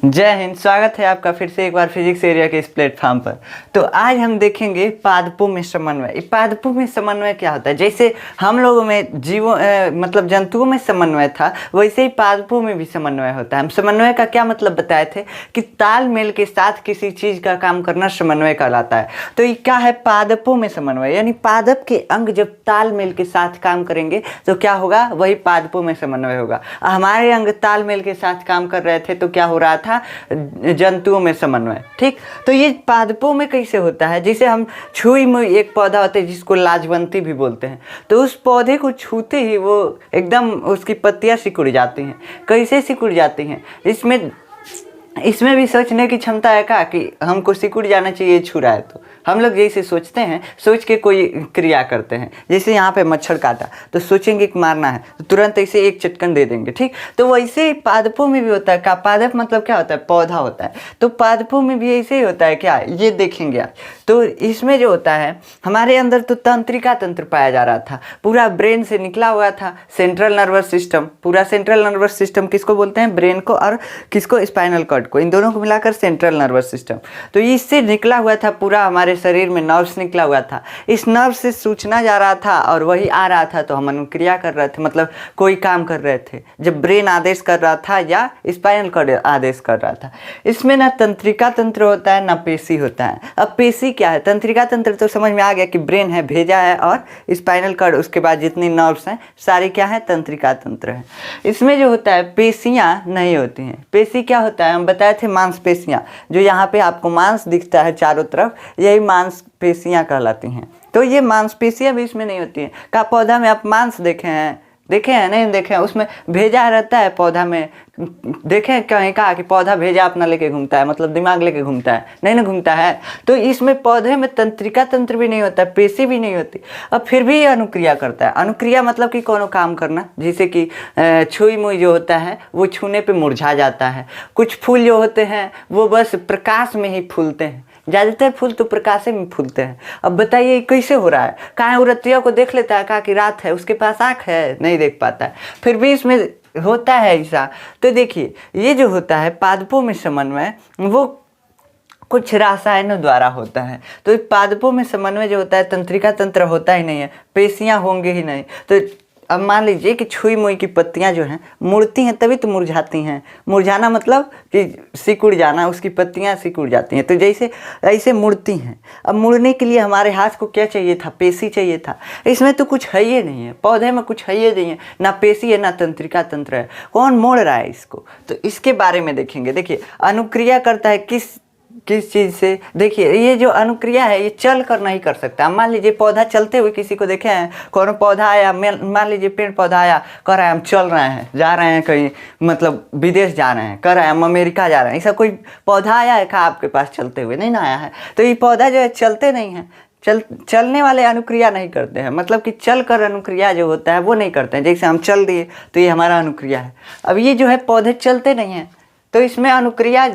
जय हिंद। स्वागत है आपका फिर से एक बार फिजिक्स एरिया के इस प्लेटफॉर्म पर। तो आज हम देखेंगे पादपों में समन्वय। पादपों में समन्वय क्या होता है? जैसे हम लोगों में मतलब जंतुओं में समन्वय था, वैसे ही पादपों में भी समन्वय होता है। हम समन्वय का क्या मतलब बताए थे कि तालमेल के साथ किसी चीज़ का काम करना समन्वय कहलाता है। तो ये क्या है? पादपों में समन्वय, यानी पादप के अंग जब तालमेल के साथ काम करेंगे तो क्या होगा? वही पादपों में समन्वय होगा। हमारे अंग तालमेल के साथ काम कर रहे थे तो क्या हो रहा था? जंतुओं में समन्वय। ठीक, तो ये पादपों में कैसे होता है? जैसे हम छुई मुई एक पौधा होता है जिसको लाजवंती भी बोलते हैं, तो उस पौधे को छूते ही वो एकदम उसकी पत्तियां सिकुड़ जाती हैं। कैसे सिकुड़ जाती हैं? इसमें भी सोचने की क्षमता है का कि हमको सिकुड़ जाना चाहिए छू रहा है तो हम लोग जैसे सोचते हैं, सोच के कोई क्रिया करते हैं। जैसे यहाँ पे मच्छर काटा तो सोचेंगे कि मारना है तो तुरंत ऐसे एक चटकन दे देंगे। ठीक, तो वैसे ही पादपों में भी होता है। का पादप मतलब क्या होता है? पौधा होता है। तो पादपों में भी ऐसे ही होता है क्या? ये देखेंगे आप। तो इसमें जो होता है, हमारे अंदर तो तंत्रिका तंत्र पाया जा रहा था, पूरा ब्रेन से निकला हुआ था। सेंट्रल नर्वस सिस्टम, पूरा सेंट्रल नर्वस सिस्टम किसको बोलते हैं? ब्रेन को, और किसको? स्पाइनल कॉर्ड को। इन दोनों को मिलाकर सेंट्रल नर्वस सिस्टम। तो इससे निकला हुआ था, पूरा हमारे शरीर में नर्व्स निकला हुआ था। इस नर्व से सूचना जा रहा था और वही आ रहा था, तो हम अनुक्रिया कर रहे थे, मतलब कोई काम कर रहे थे जब ब्रेन आदेश कर रहा था या स्पाइनल कॉर्ड आदेश कर रहा था। इसमें ना तंत्रिका तंत्र होता है ना पेशी होता है। अब पेशी क्या है? तंत्रिका तंत्र तो समझ में आ गया कि ब्रेन है, भेजा है, और स्पाइनल कॉर्ड, उसके बाद जितनी नर्व्स हैं सारी क्या है? तंत्रिका तंत्र है। इसमें जो होता है पेशियां नहीं होती हैं। पेशी क्या होता है? हम बताए थे मांसपेशियां, जो यहाँ पे आपको मांस दिखता है चारों तरफ, यही मांसपेशियां कहलाती हैं। तो ये मांसपेशियां भी इसमें नहीं होती हैं। का पौधा में आप मांस देखे हैं? नहीं देखे हैं? उसमें भेजा रहता है पौधा में। देखें कहीं कहा कि पौधा भेजा अपना लेके घूमता है, मतलब दिमाग लेके घूमता है? नहीं ना घूमता है। तो इसमें पौधे में तंत्रिका तंत्र भी नहीं होता, पेशी भी नहीं होती, और फिर भी अनुक्रिया करता है। अनुक्रिया मतलब कि कोनो काम करना, जैसे कि छुई मुई जो होता है वो छूने पे मुरझा जाता है। कुछ फूल जो होते हैं वो बस प्रकाश में ही फूलते हैं, ज़्यादातर फूल तो प्रकाश में फूलते हैं। अब बताइए कैसे हो रहा है? कहाँ उरतिया को देख लेता है, कहा कि रात है, उसके पास आँख है, नहीं देख पाता है, फिर भी इसमें होता है ऐसा। तो देखिए, ये जो होता है पादपों में समन्वय, वो कुछ रसायनों द्वारा होता है। तो पादपों में समन्वय जो होता है, तंत्रिका तंत्र होता ही नहीं है, पेशियां होंगे ही नहीं। तो अब मान लीजिए कि छुई मुई की पत्तियां जो हैं मुड़ती हैं, तभी तो मुरझाती हैं। मुरझाना मतलब कि सिकुड़ जाना, उसकी पत्तियां सिकुड़ जाती हैं। तो जैसे ऐसे मुड़ती हैं। अब मुड़ने के लिए हमारे हाथ को क्या चाहिए था? पेशी चाहिए था। इसमें तो कुछ है ही नहीं है, पौधे में कुछ है ही नहीं है, ना पेशी है ना तंत्रिका तंत्र है। कौन मोड़ रहा है इसको? तो इसके बारे में देखेंगे। देखिए, अनुक्रिया करता है किस चीज़ से? देखिए, ये जो अनुक्रिया है ये चल कर नहीं कर सकता। मान लीजिए पौधा चलते हुए किसी को देखे हैं? कौन पौधा आया, मान लीजिए पेड़ पौधा आया, कह रहा है हम चल रहे हैं, जा रहे हैं कहीं, मतलब विदेश जा रहे हैं, कह रहा है हम अमेरिका जा रहे हैं। ऐसा कोई पौधा आया है क्या आपके पास चलते हुए? नहीं ना आया है। तो ये पौधा जो है चलते नहीं है, चलने वाले अनुक्रिया नहीं करते हैं, मतलब कि चल कर अनुक्रिया जो होता है वो नहीं करते हैं। जैसे हम चल दिए तो ये हमारा अनुक्रिया है। अब ये जो है पौधे चलते नहीं हैं, तो इसमें अनुक्रिया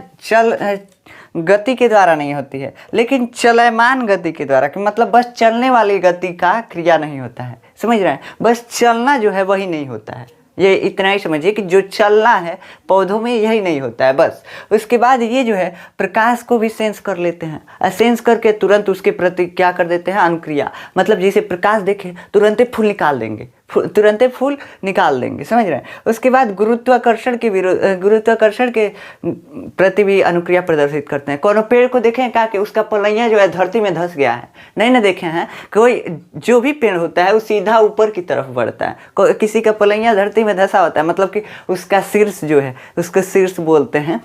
गति के द्वारा नहीं होती है, लेकिन चलयमान गति के द्वारा, कि मतलब बस चलने वाली गति का क्रिया नहीं होता है। समझ रहे हैं? बस चलना जो है वही नहीं होता है। ये इतना ही समझिए कि जो चलना है पौधों में यही नहीं होता है बस। उसके बाद ये जो है प्रकाश को भी सेंस कर लेते हैं, सेंस करके तुरंत उसके प्रति क्या कर देते हैं? अनुक्रिया। मतलब जैसे प्रकाश देखे तुरंत फूल निकाल देंगे, तुरंत फूल निकाल देंगे। समझ रहे हैं? उसके बाद गुरुत्वाकर्षण के प्रति भी अनुक्रिया प्रदर्शित करते हैं। कोनो पेड़ को देखें क्या कि उसका पलैया जो है धरती में धंस गया है? नहीं ना देखे हैं? कोई जो भी पेड़ होता है वो सीधा ऊपर की तरफ बढ़ता है। किसी का पलैया धरती में धंसा होता है, मतलब कि उसका शीर्ष जो है, उसको शीर्ष बोलते हैं।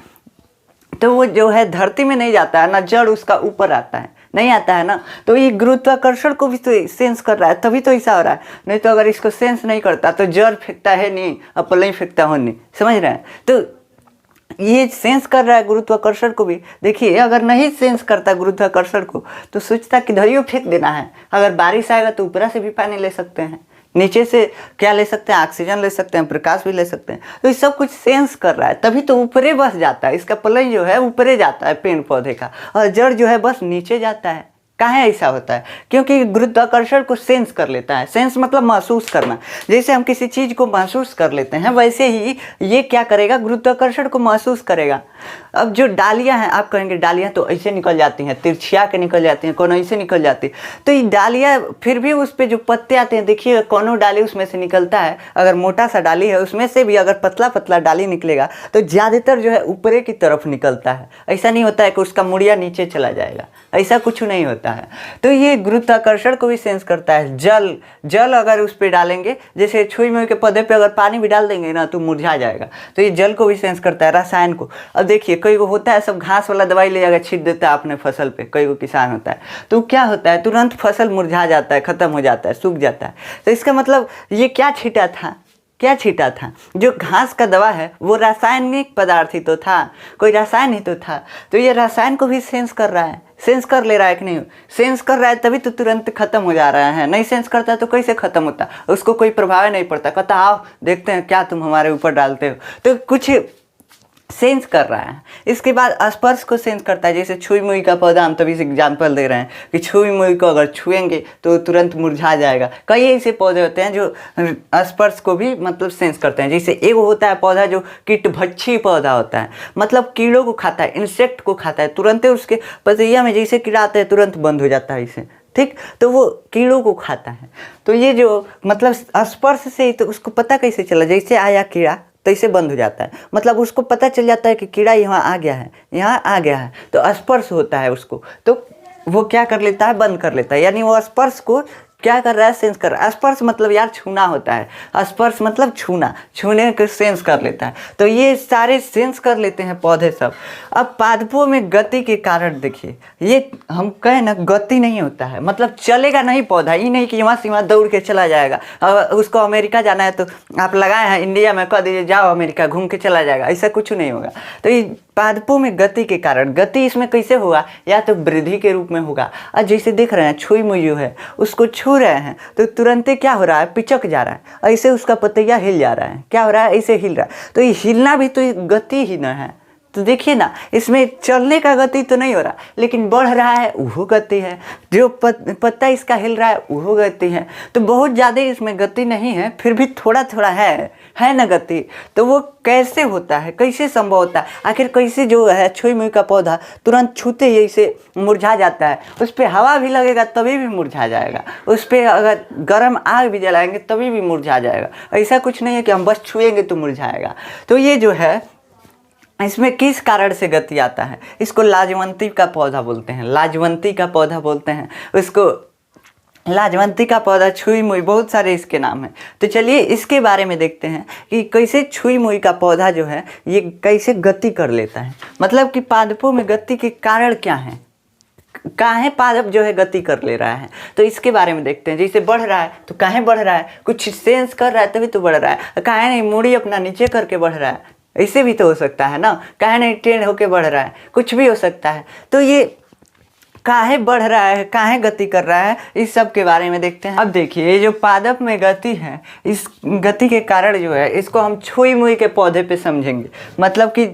तो वो जो है धरती में नहीं जाता है ना, जड़ उसका ऊपर आता है, नहीं आता है ना। तो ये गुरुत्वाकर्षण को भी तो सेंस कर रहा है, तभी तो ऐसा हो रहा है। नहीं तो अगर इसको सेंस नहीं करता तो जड़ फेंकता है नहीं, और पलई फेंकता हो नहीं। समझ रहे हैं? तो ये सेंस कर रहा है गुरुत्वाकर्षण को भी। देखिए, अगर नहीं सेंस करता गुरुत्वाकर्षण को तो सोचता कि धरियो फेंक देना है। अगर बारिश आएगा तो ऊपर से भी पानी ले सकते हैं, नीचे से क्या ले सकते हैं? ऑक्सीजन ले सकते हैं, प्रकाश भी ले सकते हैं। तो ये सब कुछ सेंस कर रहा है, तभी तो ऊपरे बस जाता है। इसका पलई जो है ऊपरे जाता है पेड़ पौधे का, और जड़ जो है बस नीचे जाता है। काहे ऐसा होता है? क्योंकि गुरुत्वाकर्षण को सेंस कर लेता है। सेंस मतलब महसूस करना। जैसे हम किसी चीज़ को महसूस कर लेते हैं, वैसे ही ये क्या करेगा, गुरुत्वाकर्षण को महसूस करेगा। अब जो डालियाँ हैं, आप कहेंगे डालियाँ तो ऐसे निकल जाती हैं, तिरछिया के निकल जाती हैं, कोनो ऐसे निकल जाती है, तो ये डालियाँ फिर भी उस पर जो पत्ते आते हैं, देखिए कोनो डाली उसमें से निकलता है, अगर मोटा सा डाली है उसमें से भी अगर पतला पतला डाली निकलेगा तो ज़्यादातर जो है ऊपरे की तरफ निकलता है। ऐसा नहीं होता है कि उसका मुड़िया नीचे चला जाएगा, ऐसा कुछ नहीं होता है। तो ये गुरुत्वाकर्षण को भी सेंस करता है। जल अगर उस पर डालेंगे, जैसे छुई मुई के पौधे पे अगर पानी भी डाल देंगे ना तो मुरझा जाएगा, तो ये जल को भी सेंस करता है, रसायन को। अब देखिए कई को होता है सब घास वाला दवाई ले जाकर छीट देता है अपने फसल पे, कई को किसान होता है, तो क्या होता है तुरंत फसल मुरझा जाता है, खत्म हो जाता है, सूख जाता है। तो इसका मतलब ये क्या छीटा था, क्या छीटा था? जो घास का दवा है वो रासायनिक पदार्थ ही तो था, कोई रसायन ही तो था। तो ये रसायन को भी सेंस कर रहा है, सेंस कर ले रहा है कि नहीं? सेंस कर रहा है तभी तो तुरंत खत्म हो जा रहा है। नहीं सेंस करता तो कैसे खत्म होता? उसको कोई प्रभाव नहीं पड़ता, कहता आओ देखते हैं क्या तुम हमारे ऊपर डालते हो। तो कुछ सेंस कर रहा है। इसके बाद स्पर्श को सेंस करता है। जैसे छुई मुई का पौधा, हम तभी से एग्जाम्पल दे रहे हैं कि छुई मुई को अगर छुएंगे तो तुरंत मुरझा जाएगा। कई ऐसे पौधे होते हैं जो स्पर्श को भी मतलब सेंस करते हैं। जैसे एक होता है पौधा जो कीटभक्षी पौधा होता है, मतलब कीड़ों को खाता है, इंसेक्ट को खाता है, तुरंत उसके पतैया में जैसे कीड़ा आता है तुरंत बंद हो जाता है इसे, ठीक। तो वो कीड़ों को खाता है। तो ये जो मतलब स्पर्श से ही तो उसको पता कैसे चला, जैसे आया कीड़ा तो इसे बंद हो जाता है, मतलब उसको पता चल जाता है कि कीड़ा यहाँ आ गया है, यहाँ आ गया है, तो स्पर्श होता है उसको, तो वो क्या कर लेता है, बंद कर लेता है। यानी वो स्पर्श को क्या कर रहा है, सेंस कर रहा है। स्पर्श मतलब यार छूना होता है, स्पर्श मतलब छूना, छूने के सेंस कर लेता है। तो ये सारे सेंस कर लेते हैं पौधे सब। अब पादपों में गति के कारण देखिए, ये हम कहें ना गति नहीं होता है, मतलब चलेगा नहीं पौधा, ये नहीं कि यहाँ से वहाँ दौड़ के चला जाएगा। उसको अमेरिका जाना है तो आप लगाए हैं इंडिया में, कह दीजिए जाओ अमेरिका घूम के चला जाएगा, ऐसा कुछ नहीं होगा। तो ये पादपों में गति के कारण, गति इसमें कैसे होगा, या तो वृद्धि के रूप में होगा। और जैसे देख रहे हैं छुई मुई जो है उसको छू रहे हैं तो तुरंत क्या हो रहा है, पिचक जा रहा है, ऐसे उसका पतैया हिल जा रहा है। क्या हो रहा है, ऐसे हिल रहा है। तो ये हिलना भी तो गति ही ना है। तो देखिए ना, इसमें चलने का गति तो नहीं हो रहा, लेकिन बढ़ रहा है वो गति है। जो पत्ता इसका हिल रहा है वो गति है। तो बहुत ज़्यादा इसमें गति नहीं है, फिर भी थोड़ा थोड़ा है ना गति। तो वो कैसे होता है, कैसे संभव होता है, आखिर कैसे जो है छुई मुई का पौधा तुरंत छूते ही इसे मुरझा जाता है। उस पर हवा भी लगेगा तभी भी मुरझा जाएगा, उस पर अगर गर्म आग भी जलाएंगे तभी भी मुरझा जाएगा। ऐसा कुछ नहीं है कि हम बस छुएंगे तो मुरझाएगा। तो ये जो है इसमें किस कारण से गति आता है, इसको लाजवंती का पौधा बोलते हैं, लाजवंती का पौधा बोलते हैं उसको। लाजवंती का पौधा, छुई मुई, बहुत सारे इसके नाम हैं। तो चलिए इसके बारे में देखते हैं कि कैसे छुई मुई का पौधा जो है ये कैसे गति कर लेता है। मतलब कि पादपों में गति के कारण क्या है, काहे पादप जो है गति कर ले रहा है, तो इसके बारे में देखते हैं। जैसे बढ़ रहा है तो काहे बढ़ रहा है, कुछ सेंस कर रहा है तभी तो बढ़ रहा है। काहे नहीं मूड़ी अपना नीचे करके बढ़ रहा है, ऐसे भी तो हो सकता है ना। काहे नहीं टेढ़ होके बढ़ रहा है, कुछ भी हो सकता है। तो ये काहे बढ़ रहा है, काहे गति कर रहा है, इस सब के बारे में देखते हैं। अब देखिए ये जो पादप में गति है, इस गति के कारण जो है इसको हम छुई मुई के पौधे पे समझेंगे। मतलब कि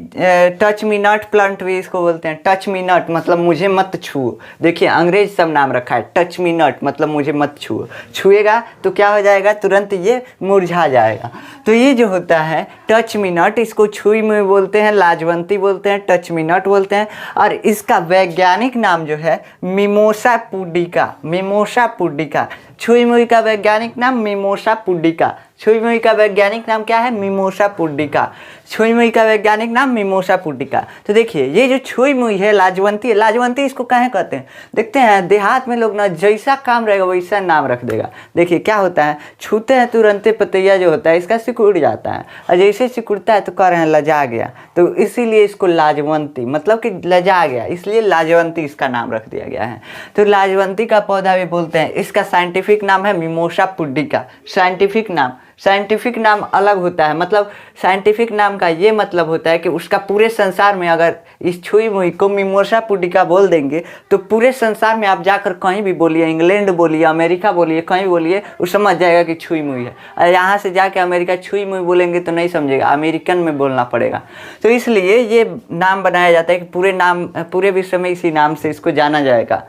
टच मी नॉट प्लांट भी इसको बोलते हैं। टच मी नॉट मतलब मुझे मत छुओ। देखिए अंग्रेज सब नाम रखा है, टच मी नॉट मतलब मुझे मत छुओ। छुएगा तो क्या हो जाएगा, तुरंत ये मुरझा जाएगा। तो ये जो होता है टच मी नॉट, इसको छुई मुई बोलते हैं, लाजवंती बोलते हैं, टच मी नॉट बोलते हैं। और इसका वैज्ञानिक नाम जो है मिमोसा पुडिका, मिमोसा पुडिका। छुई मुई का वैज्ञानिक नाम मिमोसा पुडिका। छुई मुई का वैज्ञानिक नाम क्या है, मिमोसा पुडिका। छुई मुई का वैज्ञानिक नाम मिमोसा पुडिका। तो देखिए ये जो छुई मुई है, लाजवंती है। लाजवंती इसको काहे कहते हैं, देखते हैं देहात में लोग ना जैसा काम रहेगा वैसा नाम रख देगा। देखिए क्या होता है, छूते हैं तुरंत पतैया जो होता है इसका सिकुड़ जाता है, और जैसे सिकुड़ता है तो कह रहे हैं लजा गया, तो इसीलिए इसको लाजवंती मतलब कि लजा गया, इसलिए लाजवंती इसका नाम रख दिया गया है। तो लाजवंती का पौधा भी बोलते हैं। इसका साइंटिफिक नाम है मिमोसा पुडिका। साइंटिफिक नाम अलग होता है, मतलब साइंटिफिक नाम का ये मतलब होता है कि उसका पूरे संसार में अगर इस छुई मुई को मिमोसा पुडिका बोल देंगे तो पूरे संसार में आप जाकर कहीं भी बोलिए, इंग्लैंड बोलिए, अमेरिका बोलिए, कहीं बोलिए, वो समझ जाएगा कि छुई मुई है। और यहाँ से जाके अमेरिका छुई मुई बोलेंगे तो नहीं समझेगा, अमेरिकन में बोलना पड़ेगा। तो इसलिए ये नाम बनाया जाता है कि पूरे विश्व में इसी नाम से इसको जाना जाएगा।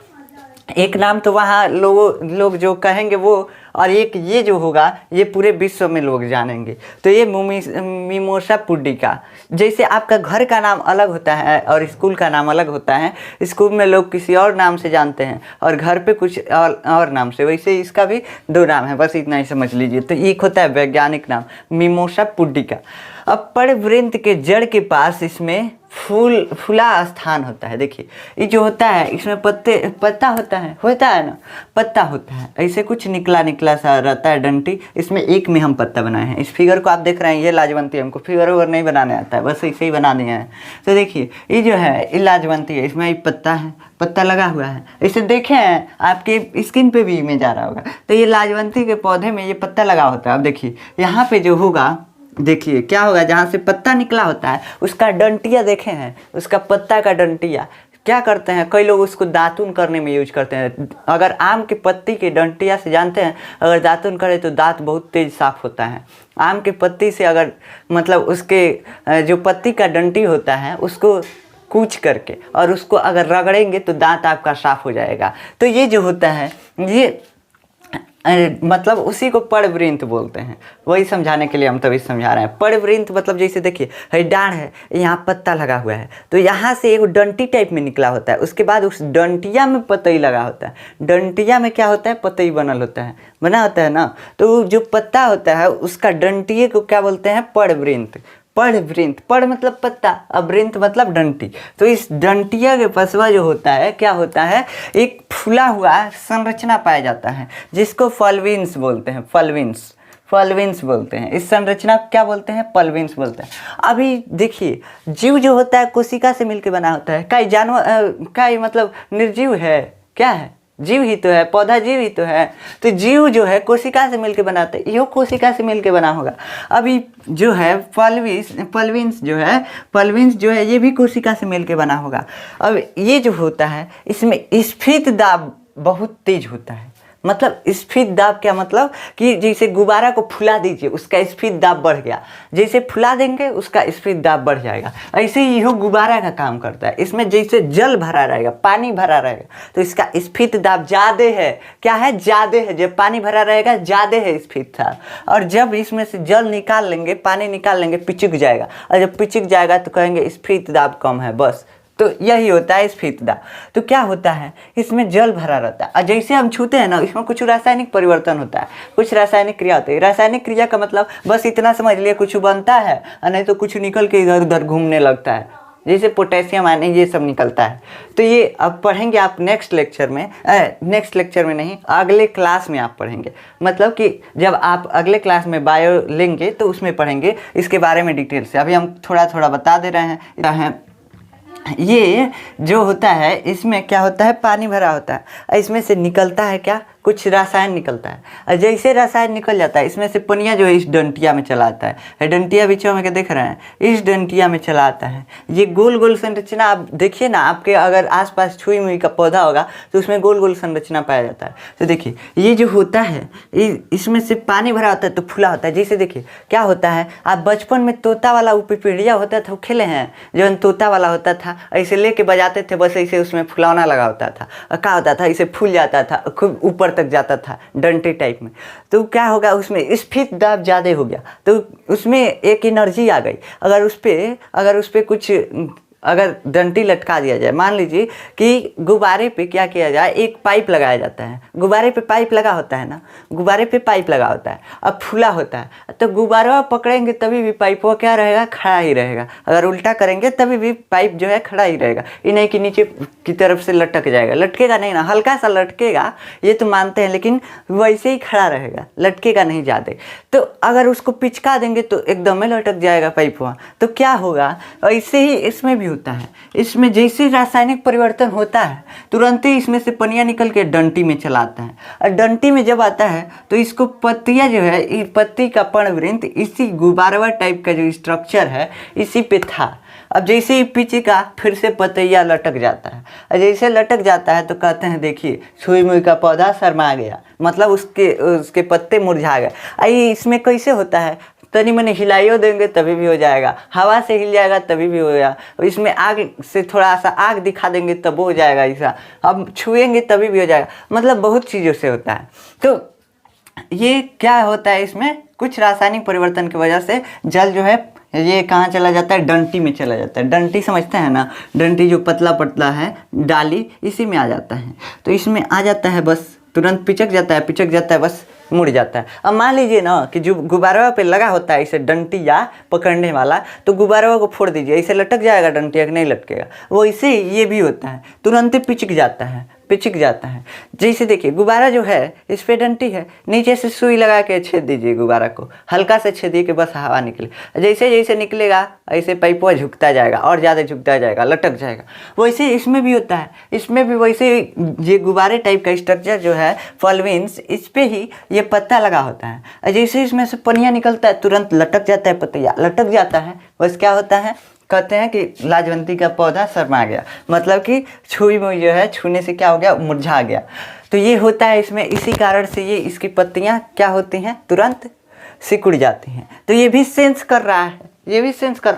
एक नाम तो वहाँ लोग जो कहेंगे वो, और एक ये जो होगा ये पूरे विश्व में लोग जानेंगे। तो ये मिमोसा पुडिका। जैसे आपका घर का नाम अलग होता है और स्कूल का नाम अलग होता है, स्कूल में लोग किसी और नाम से जानते हैं और घर पे कुछ और नाम से, वैसे इसका भी दो नाम है, बस इतना ही समझ लीजिए। तो एक होता है वैज्ञानिक नाम मिमोसा पुडिका। अब परवृंत के जड़ के पास इसमें फूला स्थान होता है। देखिए ये जो होता है इसमें पत्ता होता है ना, पत्ता होता है, ऐसे कुछ निकला निकला सा रहता है डंटी। इसमें एक में हम पत्ता बनाए हैं। इस फिगर को आप देख रहे हैं, ये लाजवंती है। हमको फिगर वगर नहीं बनाने आता है, बस ऐसे ही बना दिए हैं। तो देखिए ये जो है ये लाजवंती है, इसमें एक पत्ता है, पत्ता लगा हुआ है। इसे देखे हैं आपके स्किन पे भी इमेज आ रहा होगा। तो ये लाजवंती के पौधे में ये पत्ता लगा होता है। अब देखिए यहाँ पे जो होगा, देखिए क्या होगा, जहाँ से पत्ता निकला होता है उसका डंटिया देखे हैं, उसका पत्ता का डंटिया क्या करते हैं, कई लोग उसको दातुन करने में यूज करते हैं। अगर आम के पत्ती के डंटिया से जानते हैं, अगर दातुन करें तो दांत बहुत तेज साफ होता है। आम के पत्ती से अगर मतलब उसके जो पत्ती का डंटी होता है उसको कूच करके और उसको अगर रगड़ेंगे तो दांत आपका साफ हो जाएगा। तो ये जो होता है ये मतलब उसी को परवृंत बोलते हैं। वही समझाने के लिए हम तभी समझा रहे हैं। परवृंत मतलब जैसे देखिए है डाढ़ है, यहाँ पत्ता लगा हुआ है, तो यहाँ से एक डंटी टाइप में निकला होता है। उसके बाद उस डंटिया में पतई लगा होता है। डंटिया में क्या होता है, पतई बना होता है ना। तो जो पत्ता होता है उसका डंटिए को क्या बोलते हैं, परवृंत। पड़ मतलब पत्ता, अब वृंत मतलब डंटी। तो इस डंटिया के पसवा जो होता है क्या होता है, एक फूला हुआ संरचना पाया जाता है जिसको फलविन्स बोलते हैं। फलविन्स बोलते हैं। इस संरचना क्या बोलते हैं, पल्विन्स बोलते हैं। अभी देखिए जीव जो होता है कोशिका से मिलकर बना होता है। कई जानवर कई मतलब निर्जीव है, क्या है, जीव ही तो है, पौधा जीव ही तो है। तो जीव जो है कोशिका से मिलके बनाते हैं, यो कोशिका से मिलके बना होगा। अभी जो है पल्विन्स जो है ये भी कोशिका से मिलके बना होगा। अब ये जो होता है इसमें स्फीत दाब बहुत तेज होता है। मतलब स्फीत दाब क्या मतलब कि जैसे गुब्बारा को फुला दीजिए उसका स्फीत दाब बढ़ गया, जैसे फुला देंगे उसका स्फीत दाब बढ़ जाएगा। ऐसे ही यह गुब्बारा का काम करता है। इसमें जैसे जल भरा रहेगा, पानी भरा रहेगा, तो इसका स्फीत दाब ज़्यादा है। क्या है, ज़्यादा है। जब पानी भरा रहेगा ज़्यादा है स्फीत दाब, और जब इसमें से जल निकाल लेंगे, पानी निकाल लेंगे, पिचक जाएगा। और जब पिचक जाएगा तो कहेंगे स्फीत दाब कम है, बस। तो यही होता है स्फीत दाब। तो क्या होता है, इसमें जल भरा रहता है और जैसे हम छूते हैं ना, इसमें कुछ रासायनिक परिवर्तन होता है, कुछ रासायनिक क्रिया होती है। रासायनिक क्रिया का मतलब बस इतना समझ लिए, कुछ बनता है और नहीं तो कुछ निकल के इधर उधर घूमने लगता है, जैसे पोटेशियम आयन ये सब निकलता है। तो ये अब पढ़ेंगे आप नेक्स्ट लेक्चर में नहीं, अगले क्लास में आप पढ़ेंगे। मतलब कि जब आप अगले क्लास में बायो लेंगे तो उसमें पढ़ेंगे इसके बारे में डिटेल से। अभी हम थोड़ा थोड़ा बता दे रहे हैं। ये जो होता है इसमें क्या होता है, पानी भरा होता है, इसमें से निकलता है क्या, कुछ रसायन निकलता है। और जैसे रसायन निकल जाता है इसमें से पनिया जो है इस डंटिया में चला आता है। डंटिया बीचों में क्या देख रहे हैं, इस डंटिया में चला आता है। ये गोल गोल संरचना आप देखिए ना, आपके अगर आसपास छुई मुई का पौधा होगा तो उसमें गोल गोल संरचना पाया जाता है। तो देखिए ये जो होता है इसमें से पानी भरा होता है तो फूला होता है। जैसे देखिए क्या होता है, आप बचपन में तोता वाला पिपीड़िया होता था, खेले हैं, जो तोता वाला होता था, ऐसे लेके बजाते थे, बस ऐसे उसमें फुलौना लगा होता था और क्या होता था, इसे फूल जाता था, खूब ऊपर तक जाता था डंटे टाइप में। तो क्या होगा, उसमें स्फीत दाब ज़्यादा हो गया तो उसमें एक एनर्जी आ गई। अगर उस पे कुछ अगर डंटी लटका दिया जाए, मान लीजिए कि गुब्बारे पे क्या किया जाए, एक पाइप लगाया जाता है। गुब्बारे पे पाइप लगा होता है ना, गुब्बारे पे पाइप लगा होता है, अब फूला होता है तो गुब्बारा पकड़ेंगे तभी भी पाइप वो क्या रहेगा, खड़ा ही रहेगा। अगर उल्टा करेंगे तभी भी पाइप जो है खड़ा ही रहेगा, ये नहीं कि नीचे की तरफ से लटक जाएगा। लटकेगा नहीं ना, हल्का सा लटकेगा ये तो मानते हैं, लेकिन वैसे ही खड़ा रहेगा, लटकेगा नहीं ज़्यादा। तो अगर उसको पिचका देंगे तो एकदम में लटक जाएगा पाइप वहाँ। तो क्या होगा, ऐसे ही इसमें भी होता है। इसमें जैसे रासायनिक परिवर्तन होता है तुरंत ही इसमें से पनिया निकल के डंटी में चला आता है, और डंटी में जब आता है तो इसको पत्तियाँ जो है, पत्ती का पर्णवृंत इसी गुब्बारा टाइप का जो स्ट्रक्चर है इसी पे था। अब जैसे ही पिचका फिर से पतैया लटक जाता है, और जैसे लटक जाता है तो कहते हैं देखिए छुई मुई का पौधा शर्मा गया, मतलब उसके पत्ते मुरझा गए। इसमें कैसे होता है, तनी मनी हिलाइयो देंगे तभी भी हो जाएगा, हवा से हिल जाएगा तभी भी हो जाएगा, इसमें आग से थोड़ा सा आग दिखा देंगे तब हो जाएगा ऐसा, अब छुएंगे तभी भी हो जाएगा, मतलब बहुत चीज़ों से होता है। तो ये क्या होता है, इसमें कुछ रासायनिक परिवर्तन की वजह से जल जो है ये कहाँ चला जाता है, डंटी में चला जाता है। डंटी समझते हैं ना, डंटी जो पतला पतला है, डाली इसी में आ जाता है। तो इसमें आ जाता है, बस तुरंत पिचक जाता है, बस मुड़ जाता है। अब मान लीजिए ना कि जो गुब्बारा पे लगा होता है इसे डंटी या पकड़ने वाला, तो गुब्बारा को फोड़ दीजिए, इसे लटक जाएगा डंटी, नहीं लटकेगा। वो इसे ये भी होता है, तुरंत ही पिचक जाता है। जैसे देखिए गुब्बारा जो है इस पे डंटी है, नीचे से सुई लगा के छेद दीजिए, गुब्बारा को हल्का से छेदिए कि बस हवा निकले, जैसे जैसे निकलेगा ऐसे पाइपवा झुकता जाएगा और ज़्यादा झुकता जाएगा, लटक जाएगा। वैसे इसमें भी होता है, इसमें भी वैसे ये गुब्बारे टाइप का स्ट्रक्चर जो है फॉल्वीन्स, इस पे ही ये पत्ता लगा होता है। जैसे इसमें से पनिया निकलता है तुरंत लटक जाता है, पत्तिया लटक जाता है, बस क्या होता है, कहते हैं कि लाजवंती का पौधा शर्मा गया, मतलब कि छुई मुई जो है, छूने से क्या हो गया, मुरझा गया। तो ये होता है इसमें, इसी कारण से ये इसकी पत्तियां क्या होती हैं, तुरंत सिकुड़ जाती हैं। तो ये भी सेंस कर रहा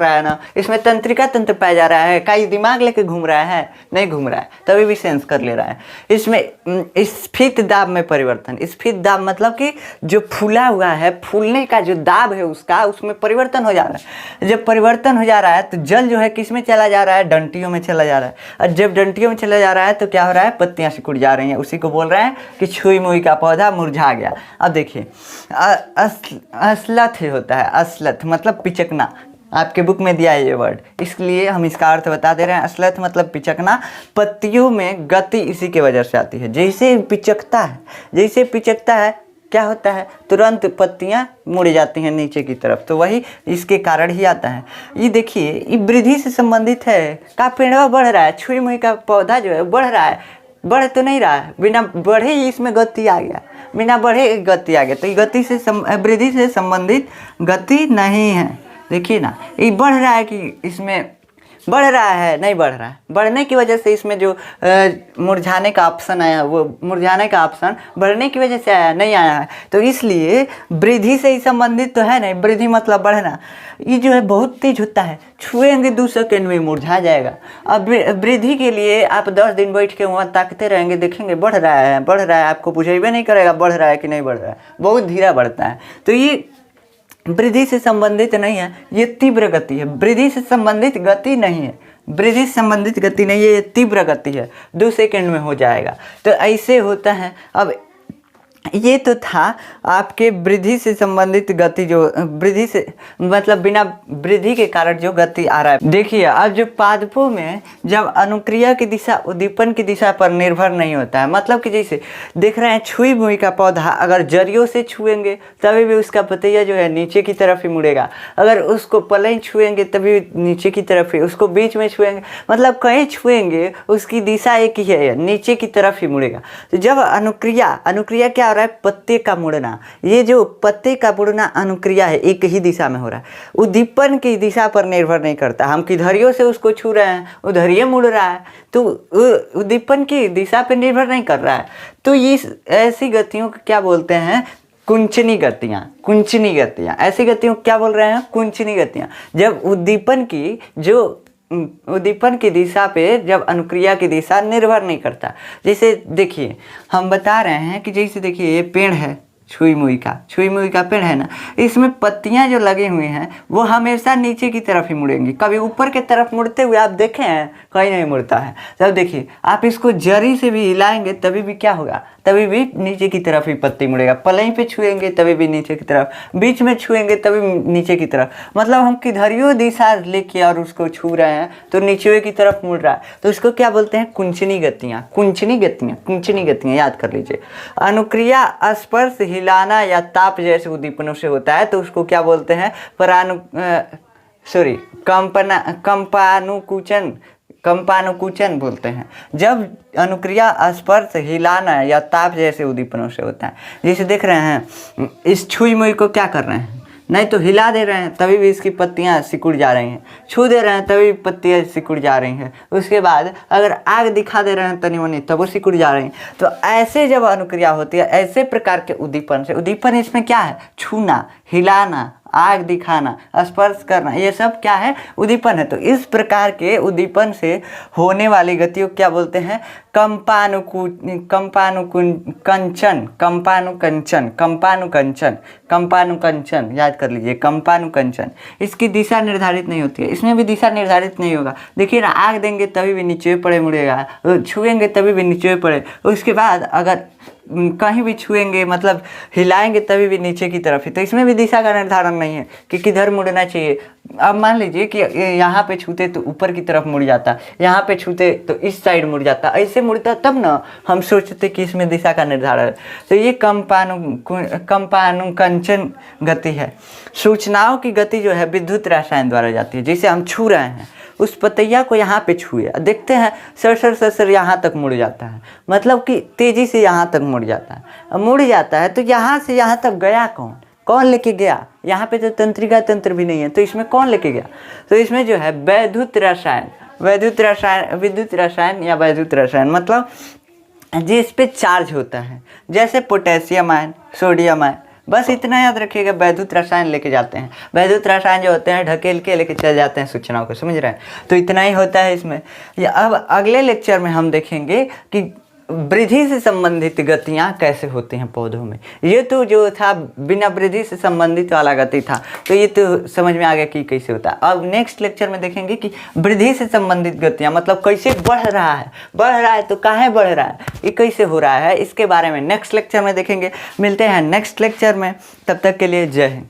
है, ना, इसमें तंत्रिका तंत्र पाया जा रहा है, कई दिमाग लेके घूम रहा है, नहीं घूम रहा है, तभी भी सेंस कर ले रहा है। इसमें स्फीत दाब में परिवर्तन, स्फीत दाब मतलब कि जो फूला हुआ है, फूलने का जो दाब है उसका, उसमें परिवर्तन हो जा रहा है। जब परिवर्तन हो जा रहा है तो जल जो है किस में चला जा रहा है, डंटियों में चला जा रहा है। और जब डंटियों में चला जा रहा है तो क्या हो रहा है, पत्तियां सिकुड़ जा रही हैं, उसी को बोल रहे हैं कि छुई मुई का पौधा मुरझा गया। अब देखिए असलथ होता है, असलथ मतलब पिचकना, आपके बुक में दिया है ये वर्ड, इसलिए हम इसका अर्थ बता दे रहे हैं। असलथ मतलब पिचकना, पत्तियों में गति इसी के वजह से आती है। जैसे पिचकता है क्या होता है, तुरंत पत्तियां मुड़ जाती हैं नीचे की तरफ, तो वही इसके कारण ही आता है। ये देखिए ये वृद्धि से संबंधित है, का पेड़वा बढ़ रहा है, छुई मुई का पौधा जो है बढ़ रहा है, बढ़ तो नहीं रहा है, बिना बढ़े ही इसमें गति आ गया, तो ये गति से वृद्धि से संबंधित गति नहीं है। देखिए ना, ये बढ़ रहा है कि इसमें बढ़ रहा है, नहीं बढ़ रहा है, बढ़ने की वजह से इसमें जो मुरझाने का ऑप्शन आया, वो मुरझाने का ऑप्शन बढ़ने की वजह से आया, नहीं आया है। तो इसलिए वृद्धि से ही संबंधित तो है नहीं, वृद्धि मतलब बढ़ना, ये जो है बहुत तेज होता है, छुएंगे 2 सेकंड में मुरझा जाएगा। अब वृद्धि के लिए आप 10 दिन बैठ के वहाँ ताकते रहेंगे, देखेंगे बढ़ रहा है, आपको बुझेबे नहीं करेगा बढ़ रहा है कि नहीं बढ़ रहा है, बहुत धीरा बढ़ता है। तो ये वृद्धि से संबंधित नहीं है, ये तीव्र गति है, वृद्धि से संबंधित गति नहीं है, ये तीव्र गति है, 2 सेकंड में हो जाएगा। तो ऐसे होता है। अब ये तो था आपके वृद्धि से संबंधित गति, जो वृद्धि से मतलब बिना वृद्धि के कारण जो गति आ रहा है। देखिए अब जो पादपों में जब अनुक्रिया की दिशा उद्दीपन की दिशा पर निर्भर नहीं होता है, मतलब कि जैसे देख रहे हैं छुई मुई का पौधा, अगर जड़ियों से छुएंगे तभी भी उसका पतैया जो है नीचे की तरफ ही मुड़ेगा, अगर उसको पलई छुएंगे तभी नीचे की तरफ ही, उसको बीच में छुएंगे, मतलब कहीं छुएंगे उसकी दिशा एक ही है, नीचे की तरफ ही मुड़ेगा। तो जब अनुक्रिया क्या हो रहा है, पत्ते का मुड़ना, ये जो पत्ते का मुड़ना अनुक्रिया है, एक ही दिशा में हो रहा है, उद्दीपन की दिशा पर निर्भर नहीं करता। हम किधरियों से उसको छू रहे हैं, उधरिये मुड़ रहा है, तो उद्दीपन की दिशा पर निर्भर नहीं कर रहा है। तो ये ऐसी गतियों को क्या बोलते हैं, कुंचनी गतियाँ। ऐसी गतियों को क्या बोल रहे हैं, कुंचनी गतियाँ। जब उद्दीपन की दिशा पे जब अनुक्रिया की दिशा निर्भर नहीं करता। जैसे देखिए हम बता रहे हैं कि जैसे देखिए ये पेड़ है, छुई मुई का पेड़ है ना, इसमें पत्तियां जो लगी हुई हैं वो हमेशा नीचे की तरफ ही मुड़ेंगी, कभी ऊपर की तरफ मुड़ते हुए आप देखे हैं, कहीं नहीं मुड़ता है। तब देखिए आप इसको जड़ी से भी हिलाएंगे तभी भी क्या होगा, तभी भी नीचे की तरफ ही पत्ती मुड़ेगा, पलई पे छुएंगे तभी भी नीचे की तरफ, बीच में छुएंगे तभी नीचे की तरफ, मतलब हम किधरियों दिशा लेके और उसको छू रहे हैं तो नीचे की तरफ मुड़ रहा है, तो इसको क्या बोलते हैं, कुंचनी गतियाँ याद कर लीजिए। अनुक्रिया स्पर्श, हिलाना या ताप जैसे उद्दीपनों से होता है तो उसको क्या बोलते हैं, कंपानुकुचन बोलते हैं। जब अनुक्रिया स्पर्श, हिलाना या ताप जैसे उद्दीपनों से होता है, जैसे देख रहे हैं इस छुई मुई को क्या कर रहे हैं, नहीं तो हिला दे रहे हैं तभी भी इसकी पत्तियां सिकुड़ जा रही हैं, छू दे रहे हैं तभी पत्तियां सिकुड़ जा रही हैं, उसके बाद अगर आग दिखा दे रहे हैं तनी मनी तब वो सिकुड़ जा रही हैं। तो ऐसे जब अनुक्रिया होती है, ऐसे प्रकार के उद्दीपन से, उद्दीपन इसमें क्या है, छूना, हिलाना आग दिखाना, स्पर्श करना, ये सब क्या है? उद्दीपन है। तो इस प्रकार के उद्दीपन से होने वाली गतियों को क्या बोलते हैं? कंपानुकंचन, याद कर लीजिए, कंपानुकंचन। इसकी दिशा निर्धारित नहीं होती है, इसमें भी दिशा निर्धारित नहीं होगा। देखिए ना, आग देंगे तभी भी नीचे पड़े मुड़ेगा, छुएंगे तभी भी नीचे पड़े, उसके बाद अगर कहीं भी छुएंगे मतलब हिलाएंगे तभी भी नीचे की तरफ ही। तो इसमें भी दिशा का निर्धारण नहीं है कि किधर मुड़ना चाहिए। अब मान लीजिए कि यहाँ पे छूते तो ऊपर की तरफ मुड़ जाता, यहाँ पे छूते तो इस साइड मुड़ जाता, ऐसे मुड़ता तब ना हम सोचते कि इसमें दिशा का निर्धारण है। तो ये कंपानुकंचन गति है। सूचनाओं की गति जो है विद्युत रसायन द्वारा जाती है। जैसे हम छू रहे हैं, उस पतैया को यहाँ पे छुए, देखते हैं सर यहाँ तक मुड़ जाता है, मतलब कि तेजी से यहाँ तक मुड़ जाता है। मुड़ जाता है तो यहाँ से यहाँ तक गया कौन लेके गया? यहाँ पे तो तंत्रिका तंत्र भी नहीं है, तो इसमें कौन लेके गया? तो इसमें जो है विद्युत रसायन मतलब जिस पे चार्ज होता है, जैसे पोटेशियम आयन, सोडियम आयन, बस इतना याद रखिएगा। वैद्युत रसायन लेके जाते हैं, वैद्युत रसायन जो होते हैं ढकेल के लेके चले जाते हैं सूचनाओं को, समझ रहे हैं? तो इतना ही होता है इसमें। अब अगले लेक्चर में हम देखेंगे कि वृद्धि से संबंधित गतियाँ कैसे होती हैं पौधों में। ये तो जो था बिना वृद्धि से संबंधित वाला गति था, तो ये तो समझ में आ गया कि कैसे होता है। अब नेक्स्ट लेक्चर में देखेंगे कि वृद्धि से संबंधित गतियाँ मतलब कैसे बढ़ रहा है तो काहे बढ़ रहा है, ये कैसे हो रहा है, इसके बारे में नेक्स्ट लेक्चर में देखेंगे। मिलते हैं नेक्स्ट लेक्चर में, तब तक के लिए जय हिंद।